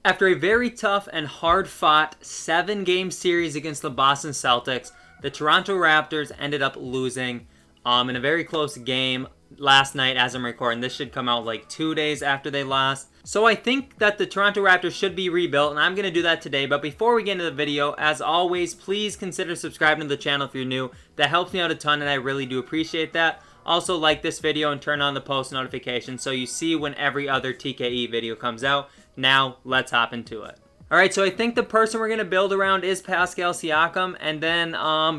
After a very tough and hard-fought 7-game series against the Boston Celtics, the Toronto Raptors ended up losing in a very close game last night as I'm recording. This should come out like 2 days after they lost. So I think that the Toronto Raptors should be rebuilt, and I'm going to do that today. But before we get into the video, as always, please consider subscribing to the channel if you're new. That helps me out a ton, and I really do appreciate that. Also, like this video and turn on the post notifications so you see when every other TKE video comes out. Now, let's hop into it. Alright, so I think the person we're going to build around is Pascal Siakam, and then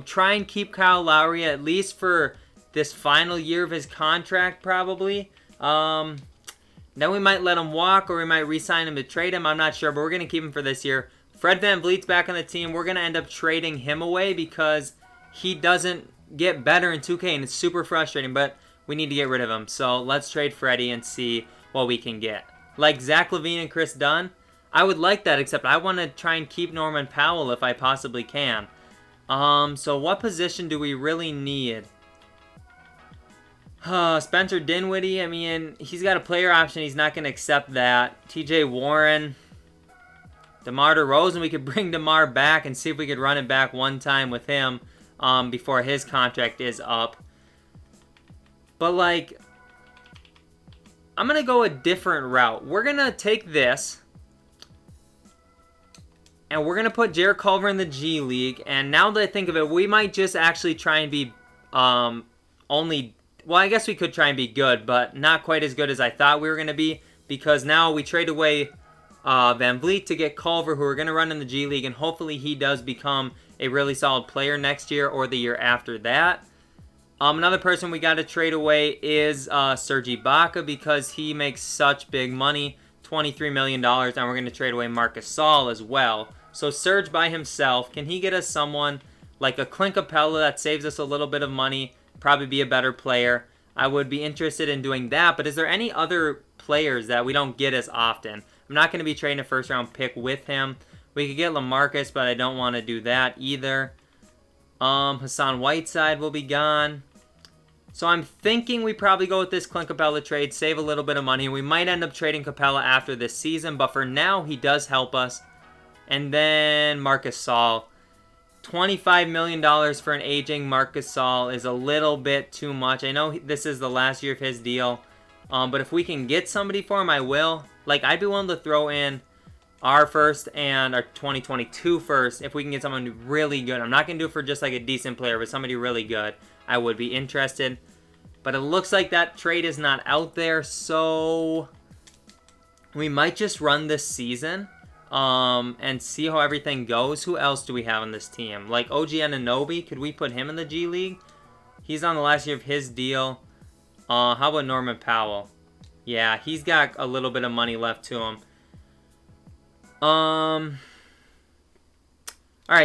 try and keep Kyle Lowry at least for this final year of his contract, probably. Then we might let him walk, or we might re-sign him to trade him. I'm not sure, but we're going to keep him for this year. Fred VanVleet's back on the team. We're going to end up trading him away because he doesn't get better in 2K, and it's super frustrating, but we need to get rid of him. So let's trade Freddie and see what we can get. Like Zach LaVine and Chris Dunn, I would like that, except I want to try and keep Norman Powell if I possibly can. So what position do we really need? Spencer Dinwiddie, I mean, he's got a player option. He's not going to accept that. TJ Warren. DeMar DeRozan, we could bring DeMar back and see if we could run it back one time with him before his contract is up. But, like, I'm going to go a different route. We're going to take this, and we're going to put Jarrett Culver in the G League. And now that I think of it, we might just actually try and be only... Well, I guess we could try and be good, but not quite as good as I thought we were going to be. Because now we trade away VanVleet to get Culver, who we're going to run in the G League. And hopefully he does become a really solid player next year or the year after that. Another person we got to trade away is Serge Ibaka because he makes such big money, $23 million, and we're going to trade away Marc Gasol as well. So Serge by himself, can he get us someone like a Clint Capella that saves us a little bit of money, probably be a better player? I would be interested in doing that, but is there any other players that we don't get as often? I'm not going to be trading a first-round pick with him. We could get LaMarcus, but I don't want to do that either. Hassan Whiteside will be gone. So I'm thinking we probably go with this Clint Capella trade, save a little bit of money. We might end up trading Capella after this season, but for now, he does help us. And then Marc Gasol. $25 million for an aging Marc Gasol is a little bit too much. I know this is the last year of his deal, but if we can get somebody for him, I will. Like, I'd be willing to throw in our first and our 2022 first if we can get someone really good. I'm not going to do it for just like a decent player, but somebody really good. I would be interested. But it looks like that trade is not out there, so we might just run this season and see how everything goes. Who else do we have on this team? Like OG Anunoby, could we put him in the G League? He's on the last year of his deal. How about Norman Powell? Yeah, he's got a little bit of money left to him. Alright,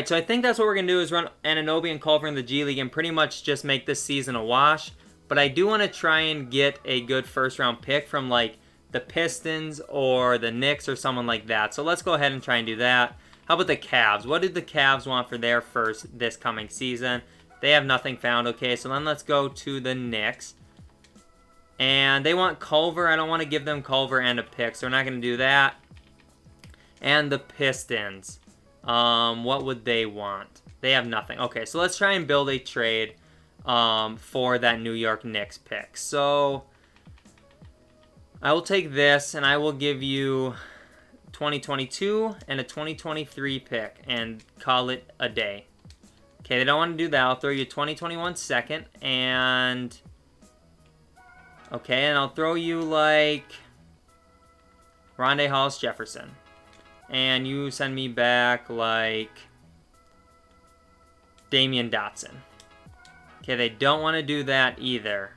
so I think that's what we're going to do is run Anunoby and Culver in the G League and pretty much just make this season a wash. But I do want to try and get a good first-round pick from, like, the Pistons or the Knicks or someone like that. So let's go ahead and try and do that. How about the Cavs? What did the Cavs want for their first this coming season? They have nothing found. Okay, so then let's go to the Knicks. And they want Culver. I don't want to give them Culver and a pick, so we're not going to do that. And the Pistons. What would they want? They have nothing. Okay, so let's try and build a trade for that New York Knicks pick. So I will take this and I will give you 2022 and a 2023 pick and call it a day. Okay, they don't want to do that. I'll throw you 2021 second and okay, and I'll throw you like Rondé Hollis Jefferson. And you send me back, like, Damian Dotson. Okay, they don't want to do that either.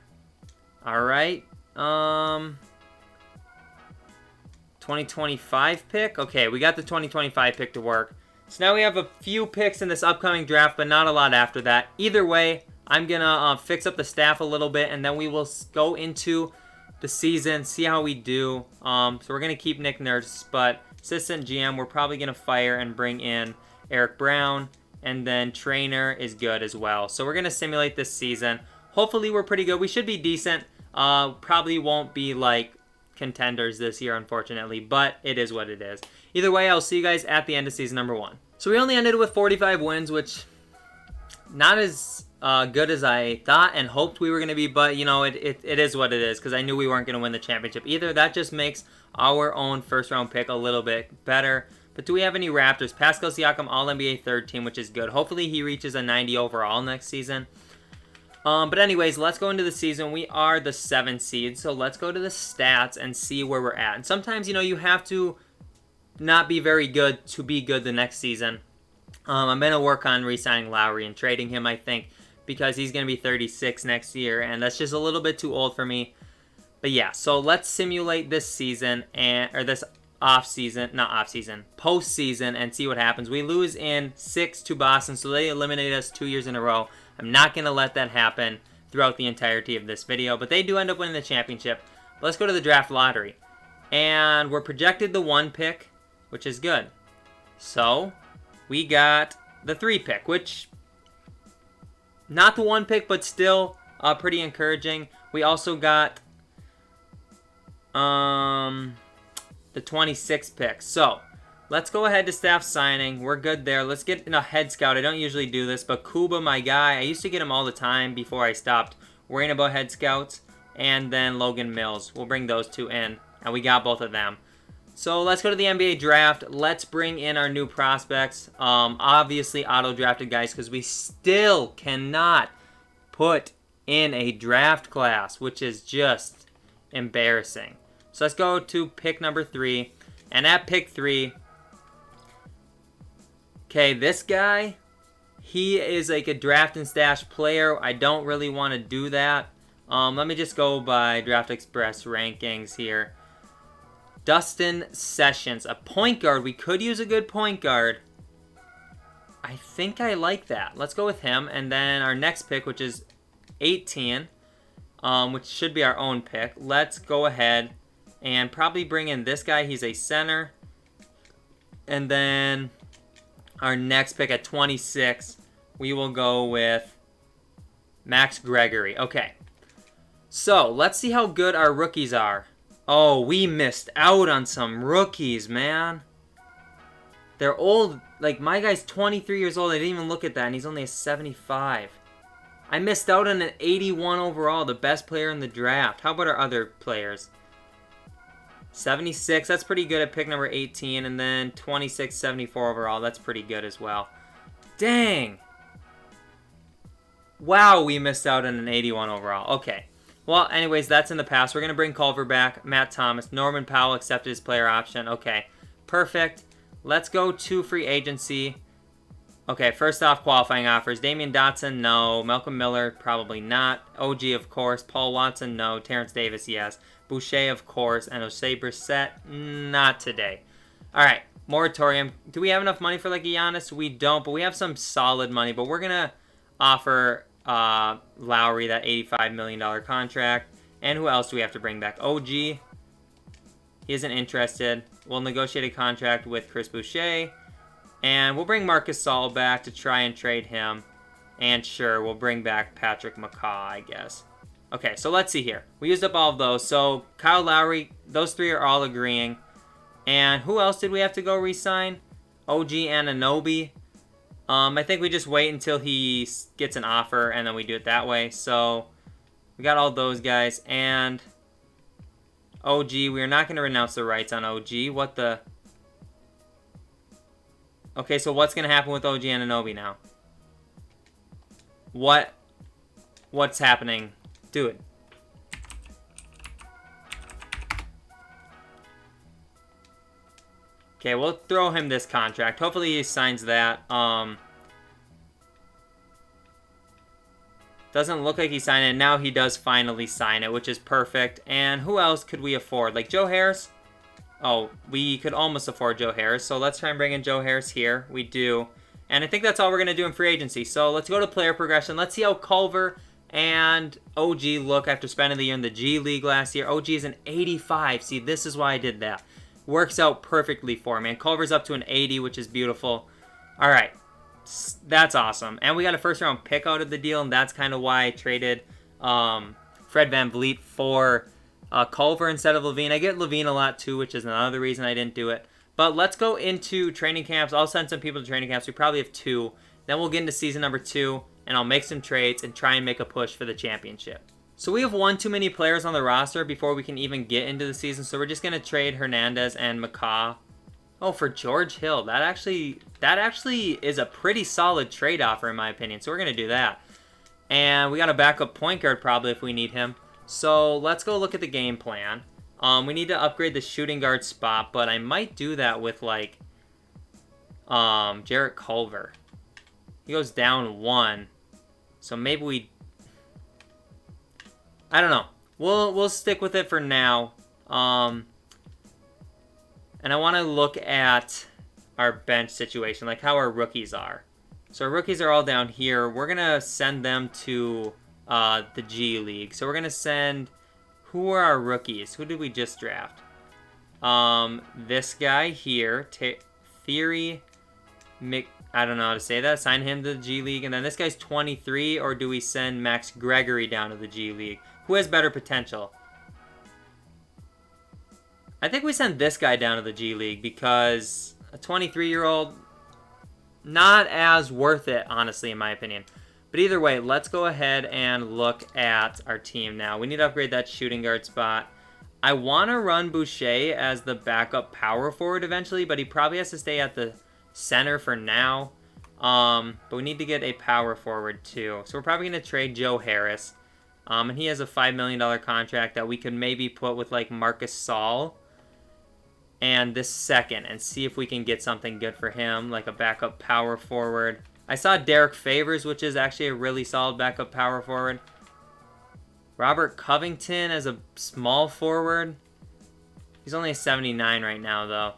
Alright. 2025 pick? Okay, we got the 2025 pick to work. So now we have a few picks in this upcoming draft, but not a lot after that. Either way, I'm going to fix up the staff a little bit, and then we will go into the season, see how we do. So we're going to keep Nick Nurse, but assistant GM, we're probably going to fire and bring in Eric Brown, and then trainer is good as well. So we're going to simulate this season. Hopefully we're pretty good. We should be decent. Probably won't be like contenders this year, unfortunately, but it is what it is. Either way, I'll see you guys at the end of season number 1. So we only ended with 45 wins, which not as good as I thought and hoped we were going to be, but you know, it is what it is, because I knew we weren't going to win the championship either. That just makes our own first round pick a little bit better. But do we have any Raptors? Pascal Siakam, All-NBA third team, which is good. Hopefully he reaches a 90 overall next season. But anyways, let's go into the season. We are the 7th seed, so let's go to the stats and see where we're at. And sometimes, you know, you have to not be very good to be good the next season. I'm going to work on re-signing Lowry and trading him, I think, because he's going to be 36 next year, and that's just a little bit too old for me. But yeah, so let's simulate this season, or this postseason, and see what happens. We lose in 6 to Boston, so they eliminated us 2 years in a row. I'm not going to let that happen throughout the entirety of this video, but they do end up winning the championship. But let's go to the draft lottery. And we're projected the 1 pick, which is good. So we got the 3 pick, which, not the 1 pick, but still pretty encouraging. We also got the 26th pick. So let's go ahead to staff signing. We're good there. Let's get a head scout. I don't usually do this, but Kuba, my guy, I used to get him all the time before I stopped worrying about head scouts. And then Logan Mills. We'll bring those 2 in, and we got both of them. So let's go to the NBA draft. Let's bring in our new prospects. Obviously auto-drafted guys, because we still cannot put in a draft class, which is just embarrassing. So let's go to pick number 3. And at pick 3, okay, this guy, he is like a draft and stash player. I don't really want to do that. Let me just go by Draft Express rankings here. Dustin Sessions, a point guard. We could use a good point guard. I think I like that. Let's go with him. And then our next pick, which is 18, which should be our own pick. Let's go ahead and probably bring in this guy. He's a center. And then our next pick at 26, we will go with Max Gregory. Okay. So let's see how good our rookies are. Oh, we missed out on some rookies, man. They're old. Like, my guy's 23 years old. I didn't even look at that, and he's only a 75. I missed out on an 81 overall, the best player in the draft. How about our other players? 76, that's pretty good at pick number 18, and then 26, 74 overall. That's pretty good as well. Dang. Wow, we missed out on an 81 overall. Okay. Well, anyways, that's in the past. We're going to bring Culver back, Matt Thomas. Norman Powell accepted his player option. Okay, perfect. Let's go to free agency. Okay, first off, qualifying offers. Damian Dotson, no. Malcolm Miller, probably not. OG, of course. Paul Watson, no. Terrence Davis, yes. Boucher, of course. And Osei Brissett, not today. All right, moratorium. Do we have enough money for like a Giannis? We don't, but we have some solid money. But we're going to offer Lowry that $85 million contract. And who else do we have to bring back? OG. He isn't interested. We'll negotiate a contract with Chris Boucher. And we'll bring Marcus Saul back to try and trade him. And sure, we'll bring back Patrick McCaw, I guess. Okay, so let's see here. We used up all of those. So Kyle Lowry, those 3 are all agreeing. And who else did we have to go re-sign? OG Anunoby. I think we just wait until he gets an offer and then we do it that way. So we got all those guys. And OG, we are not going to renounce the rights on OG. What the... Okay, so what's going to happen with OG Anunoby now? What's happening? Dude. Okay, we'll throw him this contract. Hopefully he signs that. Doesn't look like he signed it. Now he does finally sign it, which is perfect. And who else could we afford? Like Joe Harris? Oh, we could almost afford Joe Harris. So let's try and bring in Joe Harris here. We do. And I think that's all we're going to do in free agency. So let's go to player progression. Let's see how Culver and OG look after spending the year in the G League last year. OG is an 85. See, this is why I did that. Works out perfectly for me. And Culver's up to an 80, which is beautiful. All right. That's awesome. And we got a first-round pick out of the deal, and that's kind of why I traded Fred VanVleet for Culver instead of Levine. I get Levine a lot, too, which is another reason I didn't do it. But let's go into training camps. I'll send some people to training camps. We probably have 2. Then we'll get into season number 2, and I'll make some trades and try and make a push for the championship. So we have one too many players on the roster before we can even get into the season. So we're just going to trade Hernandez and McCaw. Oh, for George Hill. That actually is a pretty solid trade offer in my opinion. So we're going to do that. And we got a backup point guard probably if we need him. So let's go look at the game plan. We need to upgrade the shooting guard spot, but I might do that with like Jarrett Culver. He goes down 1. So maybe we... I don't know. We'll stick with it for now. And I want to look at our bench situation, like how our rookies are. So our rookies are all down here. We're going to send them to the G League. So we're going to send... Who are our rookies? Who did we just draft? This guy here, Theory I don't know how to say that. Sign him to the G League. And then this guy's 23, or do we send Max Gregory down to the G League? Who has better potential? I think we send this guy down to the G League because a 23-year-old, not as worth it, honestly, in my opinion. But either way, let's go ahead and look at our team now. We need to upgrade that shooting guard spot. I want to run Boucher as the backup power forward eventually, but he probably has to stay at the center for now. But we need to get a power forward too. So we're probably going to trade Joe Harris. And he has a $5 million contract that we could maybe put with like Marcus Saul and this second and see if we can get something good for him, like a backup power forward. I saw Derek Favors, which is actually a really solid backup power forward. Robert Covington as a small forward. He's only a 79 right now, though.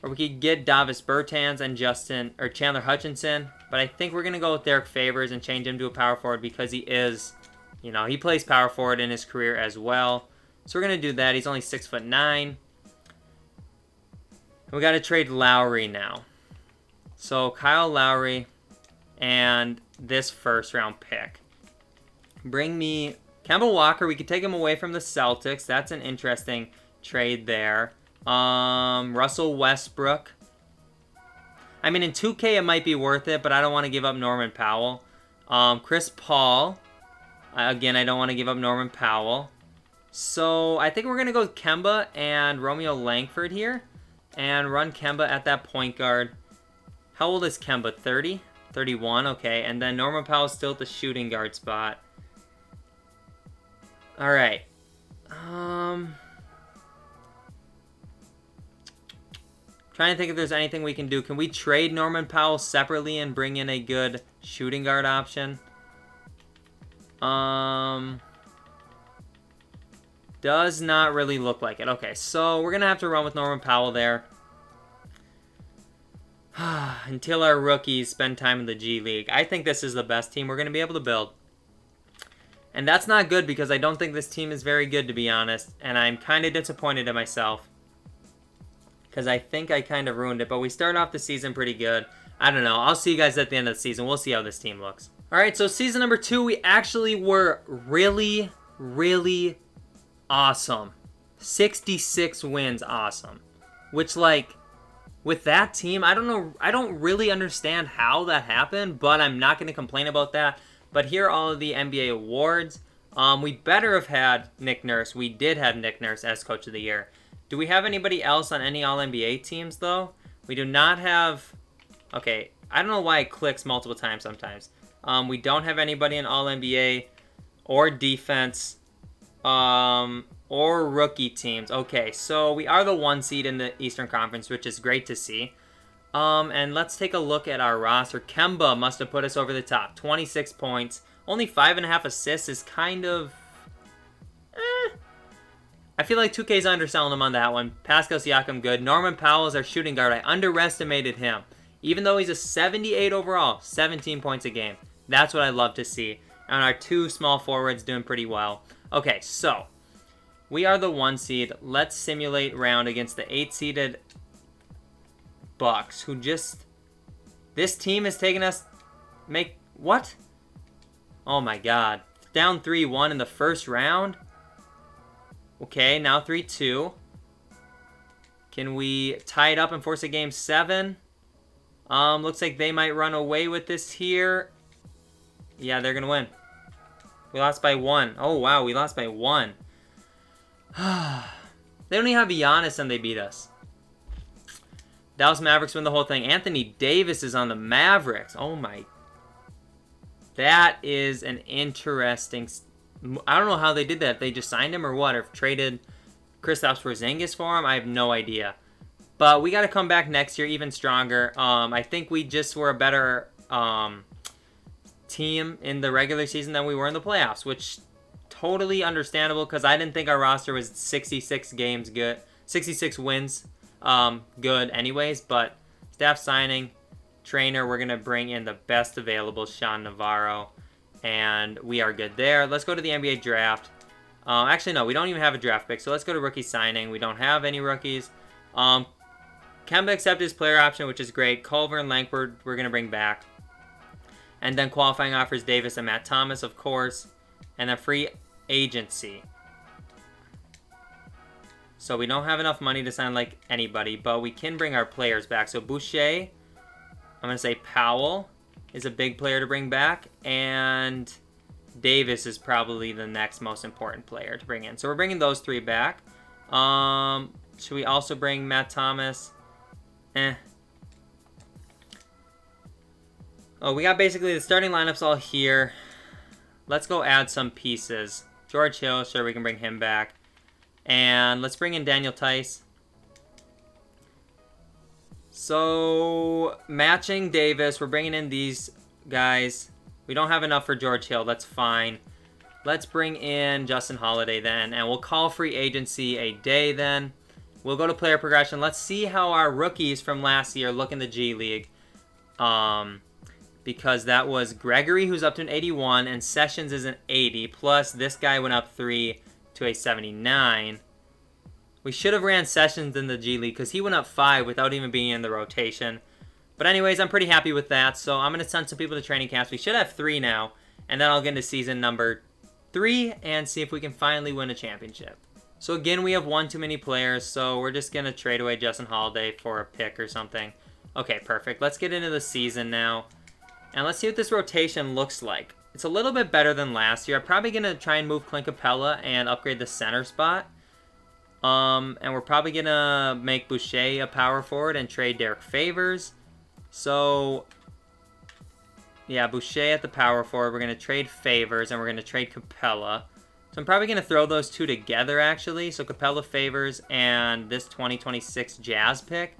Or we could get Davis Bertans and Chandler Hutchinson. But I think we're going to go with Derek Favors and change him to a power forward because he is, he plays power forward in his career as well. So we're going to do that. He's only 6'9". We got to trade Lowry now. So Kyle Lowry and this first round pick. Bring me Kemba Walker. We could take him away from the Celtics. That's an interesting trade there. Russell Westbrook. I mean, in 2K it might be worth it, but I don't want to give up Norman Powell. Chris Paul. Again, I don't want to give up Norman Powell. So I think we're going to go with Kemba and Romeo Langford here. And run Kemba at that point guard. How old is Kemba? 30? 31, okay. And then Norman Powell's still at the shooting guard spot. All right. Trying to think if there's anything we can do. Can we trade Norman Powell separately and bring in a good shooting guard option? Does not really look like it. Okay, so we're going to have to run with Norman Powell there. Until our rookies spend time in the G League. I think this is the best team we're going to be able to build. And that's not good because I don't think this team is very good, to be honest. And I'm kind of disappointed in myself. Because I think I kind of ruined it. But we started off the season pretty good. I don't know. I'll see you guys at the end of the season. We'll see how this team looks. Alright, so season number 2, we actually were really, really awesome. 66 wins awesome. Which, like, with that team, I don't know. I don't really understand how that happened, but I'm not going to complain about that. But here are all of the NBA awards. We better have had Nick Nurse. We did have Nick Nurse as Coach of the Year. Do we have anybody else on any All-NBA teams, though? We do not have... Okay, I don't know why it clicks multiple times sometimes. We don't have anybody in All-NBA or defense or rookie teams. Okay, so we are the 1 seed in the Eastern Conference, which is great to see. And let's take a look at our roster. Kemba must have put us over the top. 26 points. Only 5.5 assists is kind of... I feel like 2K's underselling him on that one. Pascal Siakam, good. Norman Powell is our shooting guard. I underestimated him. Even though he's a 78 overall, 17 points a game. That's what I love to see. And our 2 small forwards doing pretty well. Okay, so we are the 1 seed. Let's simulate round against the 8-seeded Bucks, who just... This team has taken us... What? Oh my god. Down 3-1 in the first round? Okay, now 3-2. Can we tie it up and force a game 7? Looks like they might run away with this here. Yeah, they're going to win. We lost by 1. Oh, wow, we lost by 1. They don't even have Giannis and they beat us. Dallas Mavericks win the whole thing. Anthony Davis is on the Mavericks. Oh, my. That is an interesting... I don't know how they did that. If they just signed him or what? Or traded Kristaps Porzingis for him? I have no idea. But we got to come back next year even stronger. I think we just were a better team in the regular season than we were in the playoffs, which totally understandable because I didn't think our roster was 66 games good, 66 wins good anyways. But staff signing, trainer, we're going to bring in the best available, Sean Navarro, and we are good there. Let's go to the NBA draft. Actually, no, we don't even have a draft pick, so let's go to rookie signing. We don't have any rookies. Kemba accepted his player option, which is great. Culver and Langford we're going to bring back. And then qualifying offers Davis and Matt Thomas, of course. And then free agency. So we don't have enough money to sign like anybody, but we can bring our players back. So Boucher, I'm going to say Powell is a big player to bring back. And Davis is probably the next most important player to bring in. So we're bringing those 3 back. Should we also bring Matt Thomas? Oh, we got basically the starting lineups all here. Let's go add some pieces. George Hill, sure, we can bring him back. And let's bring in Daniel Tice. So, matching Davis, we're bringing in these guys. We don't have enough for George Hill, that's fine. Let's bring in Justin Holiday then, and we'll call free agency a day then. We'll go to player progression. Let's see how our rookies from last year look in the G League. Because that was Gregory, who's up to an 81, and Sessions is an 80, plus this guy went up 3 to a 79. We should have ran Sessions in the G League because he went up 5 without even being in the rotation. But anyways, I'm pretty happy with that, so I'm going to send some people to training camps. We should have 3 now, and then I'll get into season number 3 and see if we can finally win a championship. So again, we have one too many players, so we're just going to trade away Justin Holiday for a pick or something. Okay, perfect. Let's get into the season now. And let's see what this rotation looks like. It's a little bit better than last year. I'm probably going to try and move Clint Capella and upgrade the center spot. And we're probably going to make Boucher a power forward and trade Derek Favors. So, yeah, Boucher at the power forward. We're going to trade Favors and we're going to trade Capella. So I'm probably going to throw those 2 together, actually. So Capella, Favors, and this 2026 Jazz pick.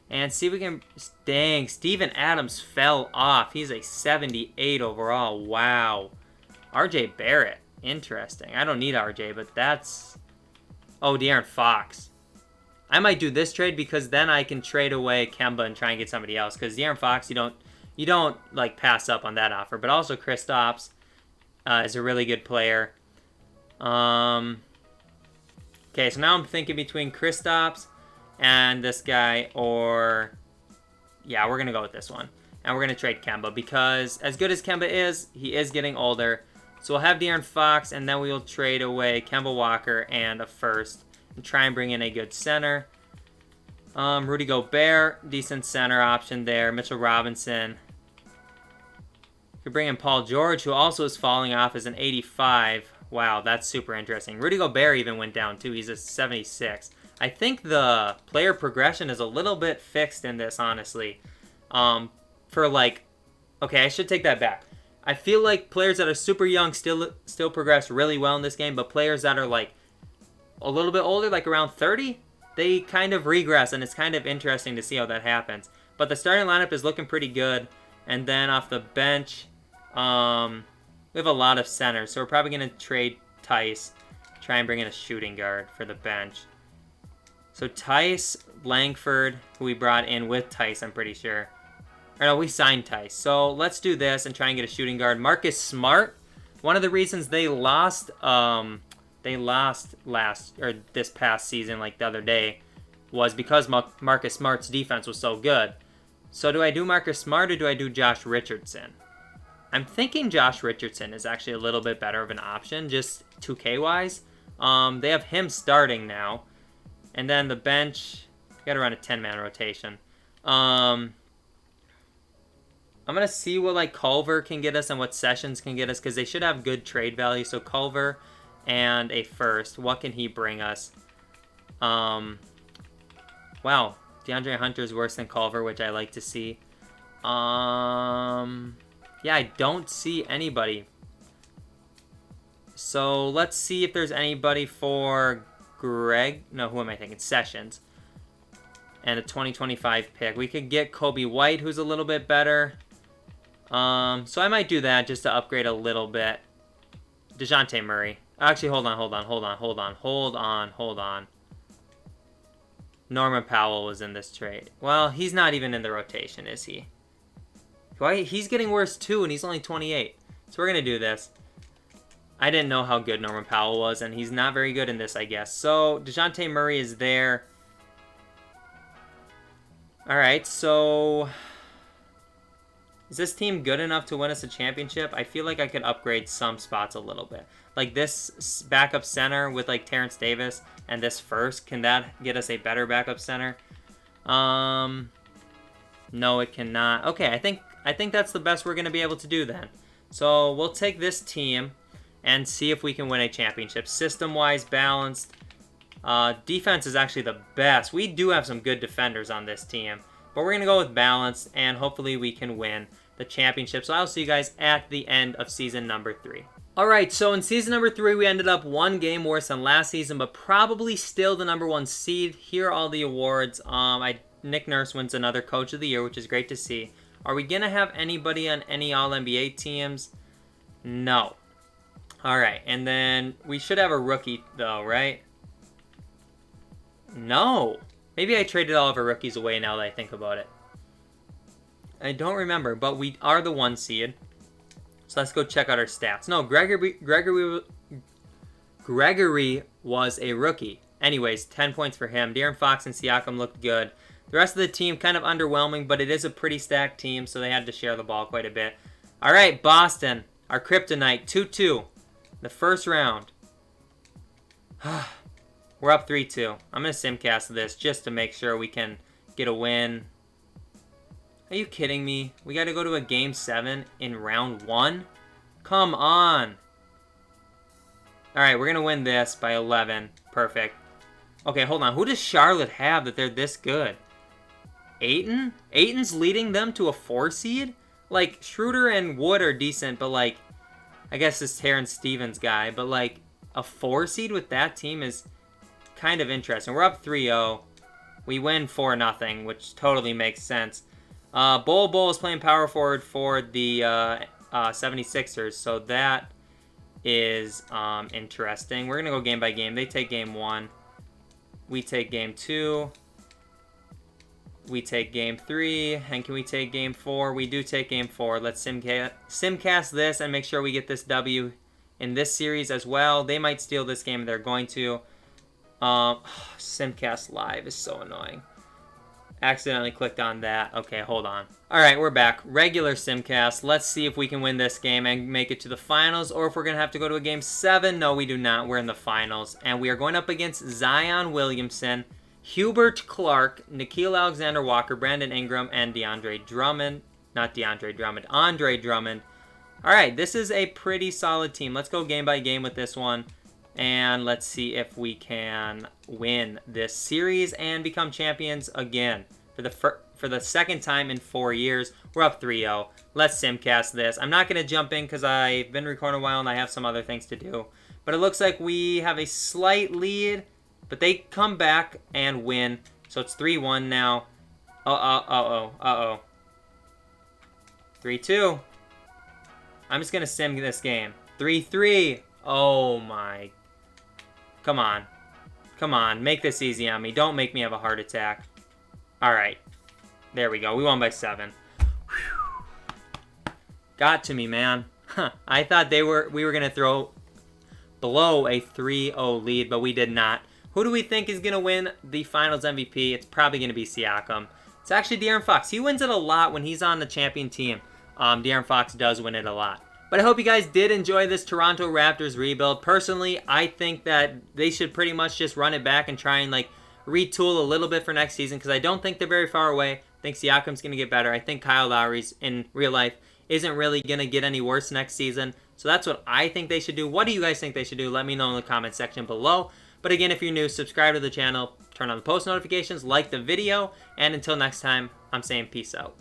And see if we can... Dang, Steven Adams fell off. He's a 78 overall. Wow. RJ Barrett. Interesting. I don't need RJ, but that's... Oh, De'Aaron Fox. I might do this trade because then I can trade away Kemba and try and get somebody else. Because De'Aaron Fox, you don't like pass up on that offer. But also Kristaps is a really good player. Okay, so now I'm thinking between Kristaps and this guy, or yeah, we're gonna go with this one, and we're gonna trade Kemba because as good as Kemba is, he is getting older. So we'll have De'Aaron Fox, and then we'll trade away Kemba Walker and a first, and try and bring in a good center. Rudy Gobert, decent center option there. Mitchell Robinson. You could bring in Paul George, who also is falling off as an 85. Wow, that's super interesting. Rudy Gobert even went down too. He's a 76. I think the player progression is a little bit fixed in this, honestly. For like, okay, I should take that back. I feel like players that are super young still progress really well in this game, but players that are like a little bit older, like around 30, they kind of regress, and it's kind of interesting to see how that happens. But the starting lineup is looking pretty good, and then off the bench, we have a lot of centers, so we're probably going to trade Tice, try and bring in a shooting guard for the bench. So Tice, Langford, who we brought in with Tice, I'm pretty sure. Or no, we signed Tice. So let's do this and try and get a shooting guard. Marcus Smart, one of the reasons they lost this past season, like the other day, was because Marcus Smart's defense was so good. So do I do Marcus Smart or do I do Josh Richardson? I'm thinking Josh Richardson is actually a little bit better of an option, just 2K-wise. They have him starting now. And then the bench, Got to run a 10-man rotation. I'm going to see what like Culver can get us and what Sessions can get us because they should have good trade value. So Culver and a first. What can he bring us? Wow. DeAndre Hunter's worse than Culver, which I like to see. Yeah, I don't see anybody. So let's see if there's anybody for Greg. No, who am I thinking? Sessions. And a 2025 pick. We could get Kobe White, who's a little bit better. So I might do that just to upgrade a little bit. DeJounte Murray. Actually, hold on. Norman Powell was in this trade. Well, he's not even in the rotation, is he? Why? He's getting worse too, and he's only 28. So we're going to do this. I didn't know how good Norman Powell was, and he's not very good in this, I guess. So DeJounte Murray is there. All right, so is this team good enough to win us a championship? I feel like I could upgrade some spots a little bit. Like this backup center with like Terrence Davis and this first, can that get us a better backup center? No, it cannot. Okay, I think that's the best we're going to be able to do then. So we'll take this team and see if we can win a championship. System-wise balanced. Defense is actually the best. We do have some good defenders on this team. But we're going to go with balanced, and hopefully we can win the championship. So I'll see you guys at the end of season number 3. Alright, so in season number 3, we ended up one game worse than last season, but probably still the number 1 seed. Here are all the awards. Nick Nurse wins another Coach of the Year, which is great to see. Are we going to have anybody on any All-NBA teams? No. Alright, and then we should have a rookie, though, right? No. Maybe I traded all of our rookies away now that I think about it. I don't remember, but we are the 1 seed. So let's go check out our stats. No, Gregory was a rookie. Anyways, 10 points for him. De'Aaron Fox and Siakam looked good. The rest of the team kind of underwhelming, but it is a pretty stacked team, so they had to share the ball quite a bit. All right, Boston, our kryptonite, 2-2. The first round. We're up 3-2. I'm going to simcast this just to make sure we can get a win. Are you kidding me? We got to go to a Game 7 in round 1? Come on. All right, we're going to win this by 11. Perfect. Okay, hold on. Who does Charlotte have that they're this good? Ayton? Ayton's leading them to a 4 seed? Like, Schroeder and Wood are decent, but like, I guess this Terrence Stevens guy, but like, a 4 seed with that team is kind of interesting. We're up 3-0. We win 4-0, which totally makes sense. Bol is playing power forward for the 76ers, so that is interesting. We're going to go game by game. They take game 1. We take game 2. We take game 3. And can we take game 4? We do take game 4. Let's simcast this and make sure we get this W in this series as well. They might steal this game. They're going to. Simcast live is so annoying. Accidentally clicked on that. Okay, hold on. All right, we're back. Regular simcast. Let's see if we can win this game and make it to the finals, or if we're going to have to go to a game 7. No, we do not. We're in the finals. And we are going up against Zion Williamson, Hubert Clark, Nickeil Alexander-Walker, Brandon Ingram, and Andre Drummond. All right, this is a pretty solid team. Let's go game by game with this one. And let's see if we can win this series and become champions again for the second time in 4 years. We're up 3-0. Let's simcast this. I'm not going to jump in because I've been recording a while and I have some other things to do. But it looks like we have a slight lead, but they come back and win. So it's 3-1 now. 3-2. I'm just going to sim this game. 3-3. Oh my. Come on. Come on. Make this easy on me. Don't make me have a heart attack. All right. There we go. We won by 7. Whew. Got to me, man. I thought we were going to throw below a 3-0 lead, but we did not. Who do we think is going to win the Finals MVP? It's probably going to be Siakam. It's actually De'Aaron Fox. He wins it a lot when he's on the champion team. De'Aaron Fox does win it a lot. But I hope you guys did enjoy this Toronto Raptors rebuild. Personally, I think that they should pretty much just run it back and try and like retool a little bit for next season because I don't think they're very far away. I think Siakam's going to get better. I think Kyle Lowry's in real life isn't really going to get any worse next season. So that's what I think they should do. What do you guys think they should do? Let me know in the comment section below. But again, if you're new, subscribe to the channel, turn on the post notifications, like the video, and until next time, I'm saying peace out.